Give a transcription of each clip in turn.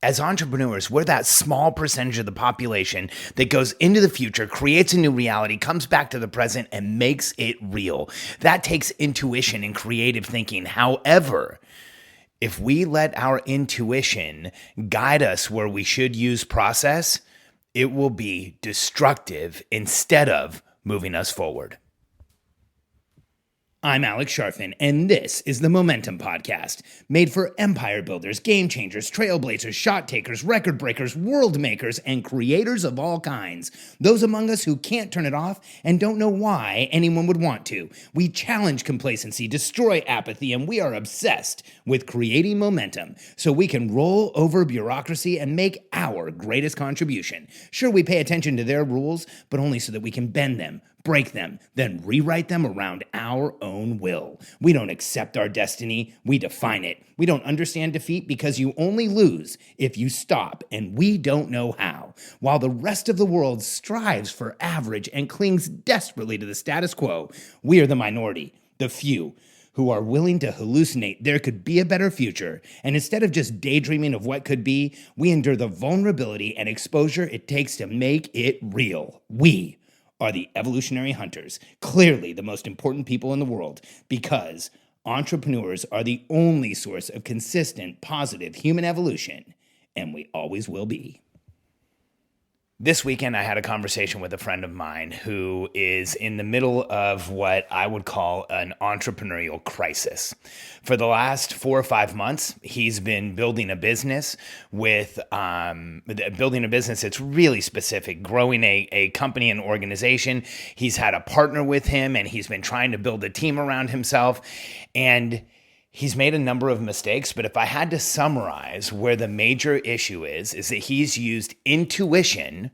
As entrepreneurs, we're that small percentage of the population that goes into the future, creates a new reality, comes back to the present, and makes it real. That takes intuition and creative thinking. However, if we let our intuition guide us where we should use process, it will be destructive instead of moving us forward. I'm Alex Sharfin, and this is the Momentum Podcast, made for empire builders, game changers, trailblazers, shot takers, record breakers, world makers, and creators of all kinds. Those among us who can't turn it off and don't know why anyone would want to. We challenge complacency, destroy apathy, and we are obsessed with creating momentum so we can roll over bureaucracy and make our greatest contribution. Sure, we pay attention to their rules, but only so that we can bend them, break them, then rewrite them around our own will. We don't accept our destiny, we define it. We don't understand defeat because you only lose if you stop, and we don't know how. While the rest of the world strives for average and clings desperately to the status quo, we are the minority, the few, who are willing to hallucinate there could be a better future, and instead of just daydreaming of what could be, we endure the vulnerability and exposure it takes to make it real. We are the evolutionary hunters, clearly the most important people in the world, because entrepreneurs are the only source of consistent, positive human evolution, and we always will be. This weekend, I had a conversation with a friend of mine who is in the middle of what I would call an entrepreneurial crisis. For the last 4 or 5 months, he's been building a business that's really specific, growing a company and organization. He's had a partner with him, and he's been trying to build a team around himself. And he's made a number of mistakes, but if I had to summarize where the major issue is that he's used intuition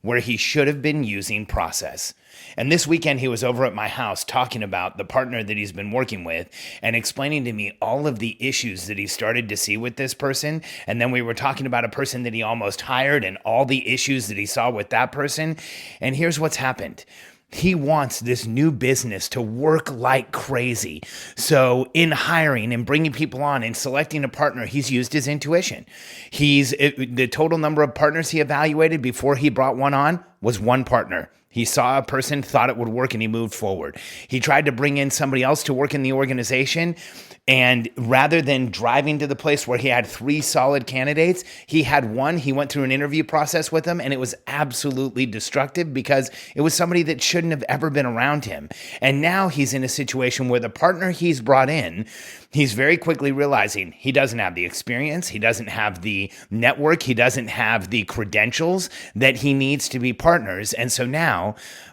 where he should have been using process. And this weekend, he was over at my house talking about the partner that he's been working with and explaining to me all of the issues that he started to see with this person. And then we were talking about a person that he almost hired and all the issues that he saw with that person. And here's what's happened. He wants this new business to work like crazy. So in hiring and bringing people on and selecting a partner, he's used his intuition. The total number of partners he evaluated before he brought one on was one partner. He saw a person, thought it would work, and he moved forward. He tried to bring in somebody else to work in the organization, and rather than driving to the place where he had 3 solid candidates, he had one. He went through an interview process with them, and it was absolutely destructive because it was somebody that shouldn't have ever been around him. And now he's in a situation where the partner he's brought in, he's very quickly realizing he doesn't have the experience, he doesn't have the network, he doesn't have the credentials that he needs to be partners. And so now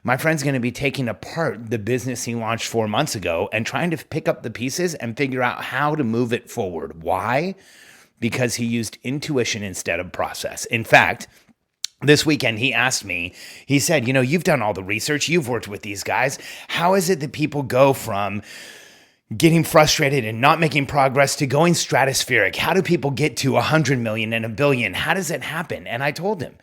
my friend's going to be taking apart the business he launched 4 months ago and trying to pick up the pieces and figure out how to move it forward. Why? Because he used intuition instead of process. In fact, this weekend, he asked me, he said, you've done all the research, you've worked with these guys. How is it that people go from getting frustrated and not making progress to going stratospheric? How do people get to 100 million and 1 billion? How does it happen? And I told him,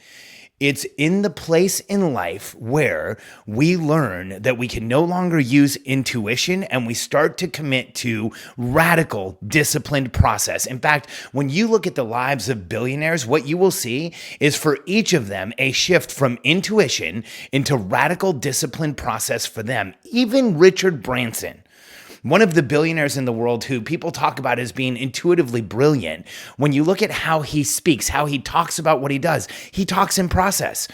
it's in the place in life where we learn that we can no longer use intuition and we start to commit to radical, disciplined process. In fact, when you look at the lives of billionaires, what you will see is for each of them a shift from intuition into radical, disciplined process for them. Even Richard Branson, one of the billionaires in the world who people talk about as being intuitively brilliant, when you look at how he speaks, how he talks about what he does, he talks in process.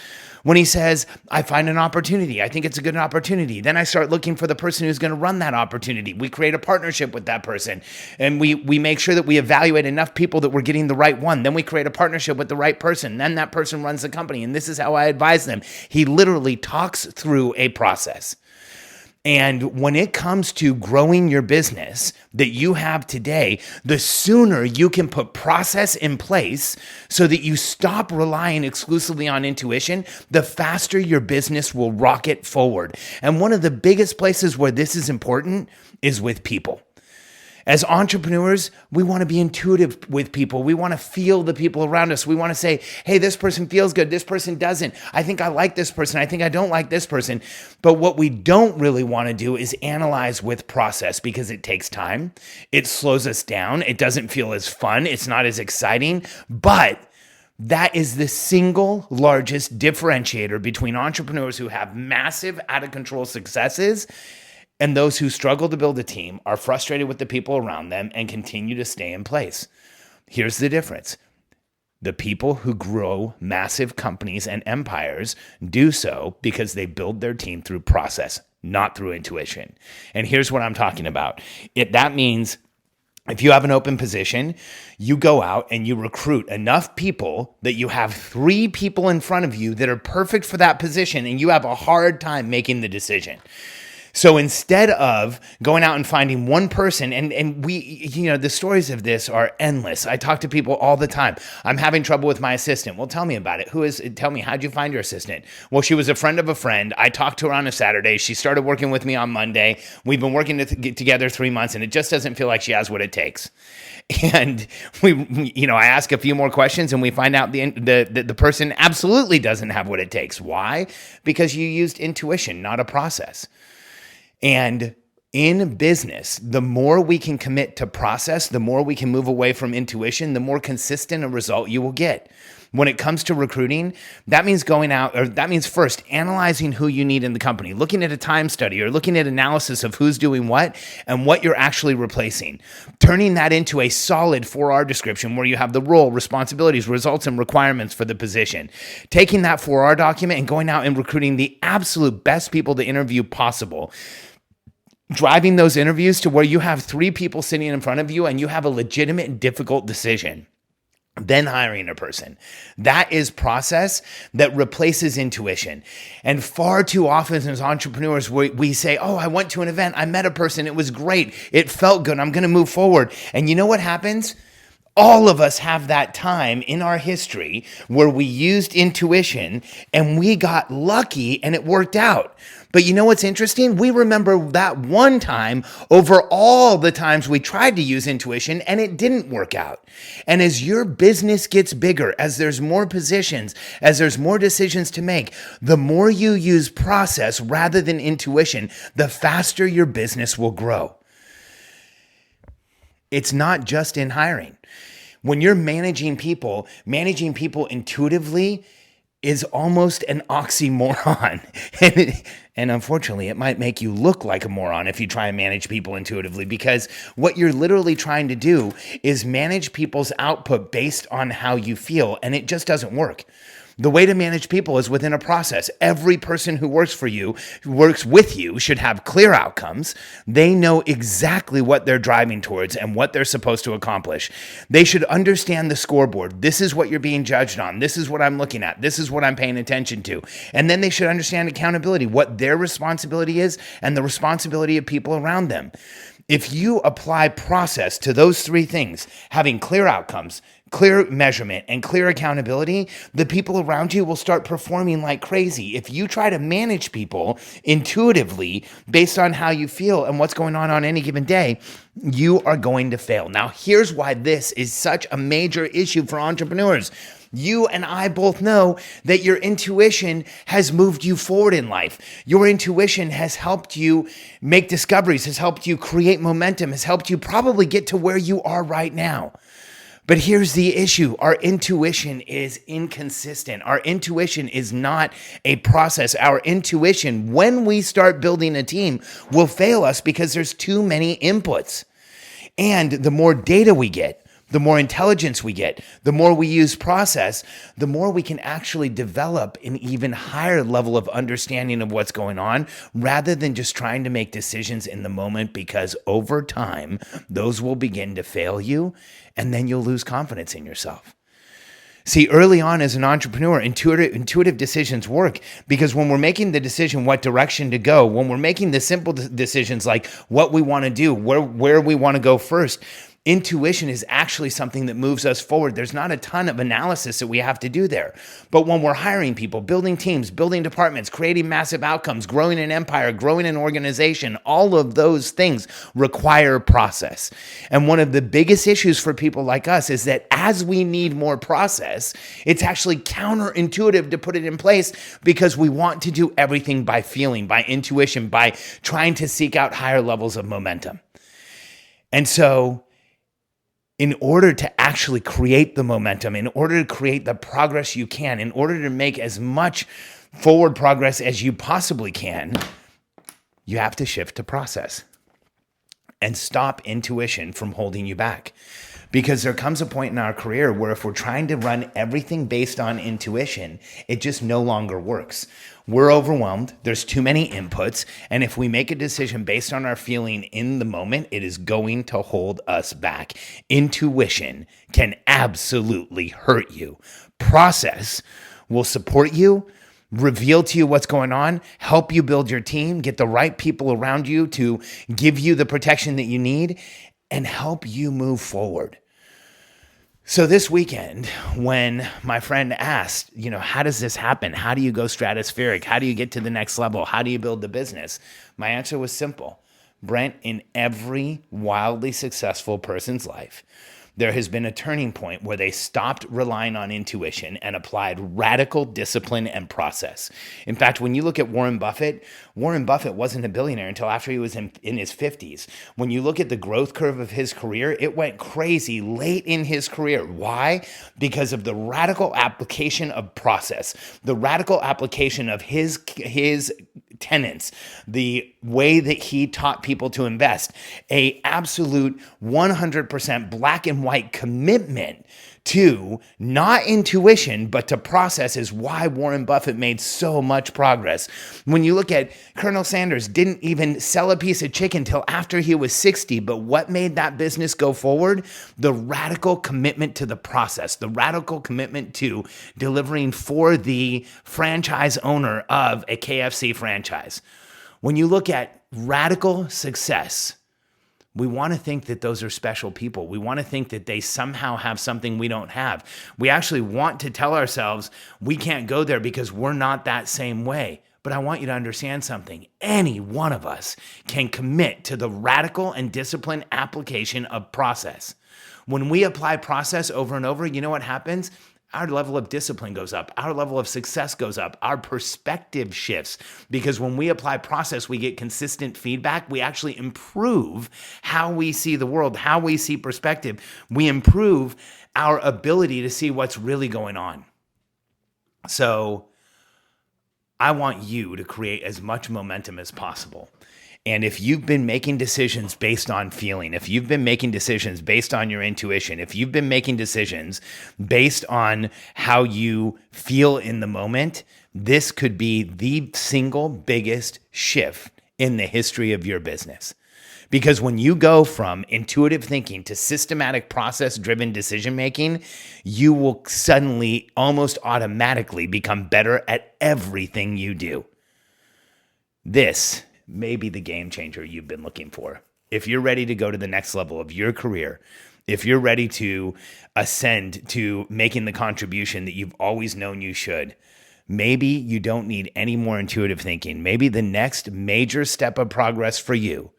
When he says, I find an opportunity, I think it's a good opportunity, then I start looking for the person who's going to run that opportunity. We create a partnership with that person, and we make sure that we evaluate enough people that we're getting the right one. Then we create a partnership with the right person. Then that person runs the company, and this is how I advise them. He literally talks through a process. And when it comes to growing your business that you have today, the sooner you can put process in place so that you stop relying exclusively on intuition, the faster your business will rocket forward. And one of the biggest places where this is important is with people. As entrepreneurs, we want to be intuitive with people. We want to feel the people around us. We want to say, hey, this person feels good. This person doesn't. I think I like this person. I think I don't like this person. But what we don't really want to do is analyze with process because it takes time. It slows us down. It doesn't feel as fun. It's not as exciting. But That is the single largest differentiator between entrepreneurs who have massive, out of control successes and those who struggle to build a team, are frustrated with the people around them, and continue to stay in place. Here's the difference. The people who grow massive companies and empires do so because they build their team through process, not through intuition. And here's what I'm talking about. That means if you have an open position, you go out and you recruit enough people that you have 3 people in front of you that are perfect for that position, and you have a hard time making the decision. So instead of going out and finding one person, and we, the stories of this are endless. I talk to people all the time. I'm having trouble with my assistant. Well, tell me about it. Tell me, how'd you find your assistant? Well, she was a friend of a friend. I talked to her on a Saturday. She started working with me on Monday. We've been working together 3 months, and it just doesn't feel like she has what it takes. And I ask a few more questions, and we find out the person absolutely doesn't have what it takes. Why? Because you used intuition, not a process. And in business, the more we can commit to process, the more we can move away from intuition, the more consistent a result you will get. When it comes to recruiting, that means first analyzing who you need in the company, looking at a time study or looking at analysis of who's doing what and what you're actually replacing, turning that into a solid 4R description where you have the role, responsibilities, results, and requirements for the position. Taking that 4R document and going out and recruiting the absolute best people to interview possible. Driving those interviews to where you have 3 people sitting in front of you and you have a legitimate and difficult decision. Then hiring a person. That is process that replaces intuition. And far too often as entrepreneurs, we say, oh, I went to an event, I met a person, it was great, it felt good, I'm going to move forward. And you know what happens? All of us have that time in our history where we used intuition and we got lucky and it worked out. But you know what's interesting? We remember that one time over all the times we tried to use intuition and it didn't work out. And as your business gets bigger, as there's more positions, as there's more decisions to make, the more you use process rather than intuition, the faster your business will grow. It's not just in hiring. When you're managing people intuitively is almost an oxymoron. And unfortunately, it might make you look like a moron if you try and manage people intuitively, because what you're literally trying to do is manage people's output based on how you feel, and it just doesn't work. The way to manage people is within a process. Every person who works for you, who works with you, should have clear outcomes. They know exactly what they're driving towards and what they're supposed to accomplish. They should understand the scoreboard. This is what you're being judged on. This is what I'm looking at. This is what I'm paying attention to. And then they should understand accountability, what their responsibility is and the responsibility of people around them. If you apply process to those 3 things, having clear outcomes, clear measurement, and clear accountability, the people around you will start performing like crazy. If you try to manage people intuitively based on how you feel and what's going on any given day, you are going to fail. Now, here's why this is such a major issue for entrepreneurs. You and I both know that your intuition has moved you forward in life. Your intuition has helped you make discoveries, has helped you create momentum, has helped you probably get to where you are right now. But here's the issue. Our intuition is inconsistent. Our intuition is not a process. Our intuition, when we start building a team, will fail us because there's too many inputs. And the more data we get, the more intelligence we get, the more we use process, the more we can actually develop an even higher level of understanding of what's going on, rather than just trying to make decisions in the moment, because over time, those will begin to fail you, and then you'll lose confidence in yourself. See, early on as an entrepreneur, intuitive decisions work, because when we're making the decision what direction to go, when we're making the simple decisions like what we want to do, where we want to go first, intuition is actually something that moves us forward. There's not a ton of analysis that we have to do there. But when we're hiring people, building teams, building departments, creating massive outcomes, growing an empire, growing an organization, all of those things require process. And one of the biggest issues for people like us is that as we need more process, it's actually counterintuitive to put it in place, because we want to do everything by feeling, by intuition, by trying to seek out higher levels of momentum. And so in order to actually create the momentum, in order to create the progress you can, in order to make as much forward progress as you possibly can, you have to shift to process and stop intuition from holding you back. Because there comes a point in our career where if we're trying to run everything based on intuition, it just no longer works. We're overwhelmed. There's too many inputs. And if we make a decision based on our feeling in the moment, it is going to hold us back. Intuition can absolutely hurt you. Process will support you, reveal to you what's going on, help you build your team, get the right people around you to give you the protection that you need, and help you move forward. So this weekend, when my friend asked, how does this happen? How do you go stratospheric? How do you get to the next level? How do you build the business? My answer was simple. Brent, in every wildly successful person's life, there has been a turning point where they stopped relying on intuition and applied radical discipline and process. In fact, when you look at Warren Buffett wasn't a billionaire until after he was in his 50s. When you look at the growth curve of his career, it went crazy late in his career. Why? Because of the radical application of process, the radical application of his tenets, the way that he taught people to invest, a absolute 100% black and white commitment to not intuition, but to process is why Warren Buffett made so much progress. When you look at Colonel Sanders, didn't even sell a piece of chicken till after he was 60, but what made that business go forward? The radical commitment to the process, the radical commitment to delivering for the franchise owner of a KFC franchise. When you look at radical success, we want to think that those are special people. We want to think that they somehow have something we don't have. We actually want to tell ourselves we can't go there because we're not that same way. But I want you to understand something. Any one of us can commit to the radical and disciplined application of process. When we apply process over and over, you know what happens? Our level of discipline goes up. Our level of success goes up. Our perspective shifts because when we apply process, we get consistent feedback. We actually improve how we see the world, how we see perspective. We improve our ability to see what's really going on. So I want you to create as much momentum as possible. And if you've been making decisions based on feeling, if you've been making decisions based on your intuition, if you've been making decisions based on how you feel in the moment, this could be the single biggest shift in the history of your business. Because when you go from intuitive thinking to systematic process-driven decision-making, you will suddenly, almost automatically, become better at everything you do. This may be the game changer you've been looking for. If you're ready to go to the next level of your career, if you're ready to ascend to making the contribution that you've always known you should, maybe you don't need any more intuitive thinking. Maybe the next major step of progress for you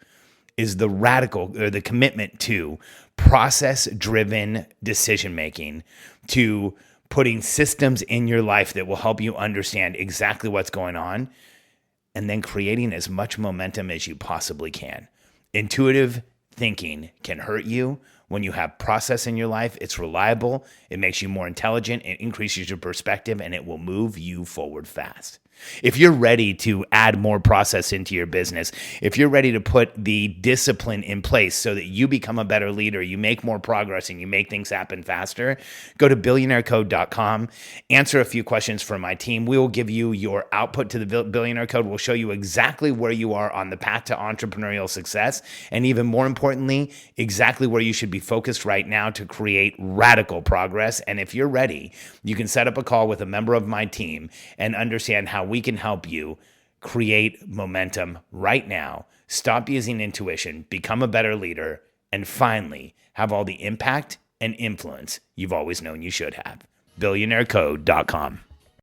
is the radical or the commitment to process-driven decision-making, to putting systems in your life that will help you understand exactly what's going on, and then creating as much momentum as you possibly can. Intuitive thinking can hurt you. When you have process in your life, it's reliable, it makes you more intelligent, it increases your perspective, and it will move you forward fast. If you're ready to add more process into your business, if you're ready to put the discipline in place so that you become a better leader, you make more progress, and you make things happen faster, go to billionairecode.com, answer a few questions for my team. We will give you your output to the Billionaire Code. We'll show you exactly where you are on the path to entrepreneurial success, and even more importantly, exactly where you should be focused right now to create radical progress. And if you're ready, you can set up a call with a member of my team and understand how we can help you create momentum right now, stop using intuition, become a better leader, and finally have all the impact and influence you've always known you should have. billionairecode.com.